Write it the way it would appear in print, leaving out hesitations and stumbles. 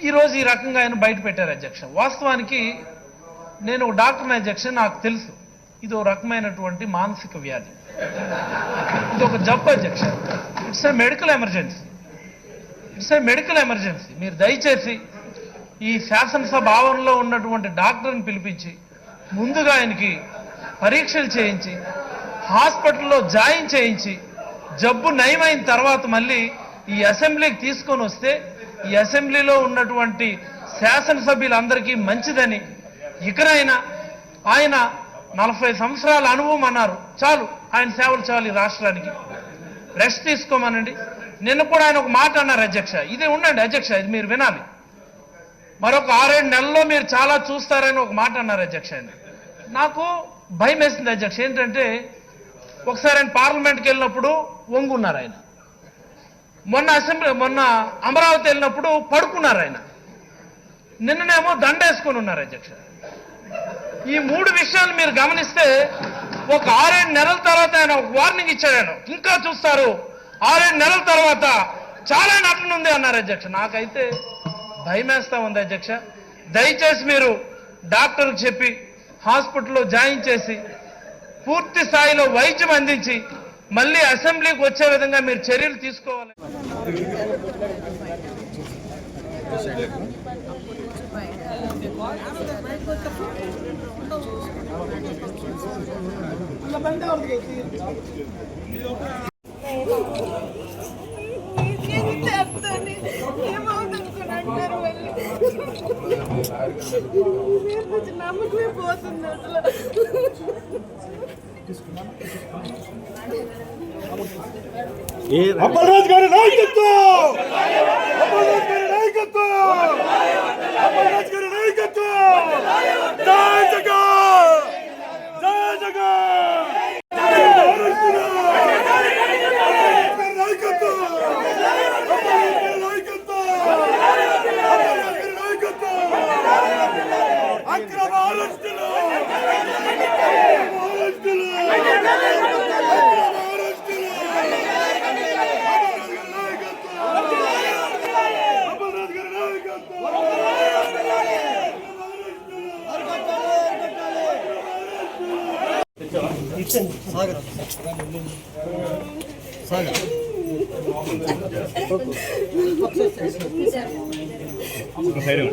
ఈరోజు ఈ రకంగా ఆయన బయట పెట్టారు అధ్యక్ష. వాస్తవానికి నేను ఒక డాక్టర్ని అధ్యక్ష, నాకు తెలుసు ఇది ఒక రకమైనటువంటి మానసిక వ్యాధి, ఇది ఒక జబ్బు అధ్యక్ష. It's a medical emergency, it's a medical emergency. మీరు దయచేసి ఈ శాసనసభ ఆవరణలో ఉన్నటువంటి డాక్టర్ని పిలిపించి ముందుగా ఆయనకి పరీక్షలు చేయించి హాస్పిటల్లో జాయిన్ చేయించి జబ్బు నయమైన తర్వాత మళ్ళీ ఈ అసెంబ్లీకి తీసుకొని వస్తే ఈ అసెంబ్లీలో ఉన్నటువంటి శాసనసభ్యులందరికీ మంచిదని, ఇకనైనా ఆయన 40 సంవత్సరాల అనుభవం అన్నారు, చాలు ఆయన సేవలు చాలు ఈ రాష్ట్రానికి, రెస్ట్ తీసుకోమనండి. నిన్న కూడా ఆయన ఒక మాట అన్నారు అధ్యక్ష, ఇదే ఉండండి అధ్యక్ష, ఇది మీరు వినాలి. మరొక 6-7 నెలల్లో మీరు చాలా చూస్తారని ఒక మాట అన్నారు అధ్యక్ష. నాకు భయం వేసింది అధ్యక్ష. ఏంటంటే ఒకసారి ఆయన పార్లమెంట్కి వెళ్ళినప్పుడు వంగున్నారు ఆయన, మొన్న అమరావతి వెళ్ళినప్పుడు పడుకున్నారు ఆయన, నిన్ననేమో దండేసుకొని ఉన్నారు అధ్యక్ష. ఈ 3 విషయాలు మీరు గమనిస్తే ఒక 6-7 నెలల తర్వాత ఆయన ఒక వార్నింగ్ ఇచ్చాడు, ఆయన ఇంకా చూస్తారు, 6-7 నెలల తర్వాత చాలా నటనుంది అన్నారు అధ్యక్ష. నాకైతే భయం వేస్తా ఉంది అధ్యక్ష. దయచేసి మీరు డాక్టర్కి చెప్పి హాస్పిటల్లో జాయిన్ చేసి పూర్తి స్థాయిలో వైద్యం అందించి మళ్ళీ అసెంబ్లీకి వచ్చే విధంగా మీరు చర్యలు తీసుకోవాలి. నమ్మకమే పోతుంది అసలు. అమర్నాథ్ గారి నాయకత్వం, అమర్నాథ్ గారి నాయకత్వం, అమర్నాథ్ గారి నాయకత్వం. జై జగన్, జై జగన్. అక్రమ అరెస్టులు, సాగర్ సాగర్ మేడం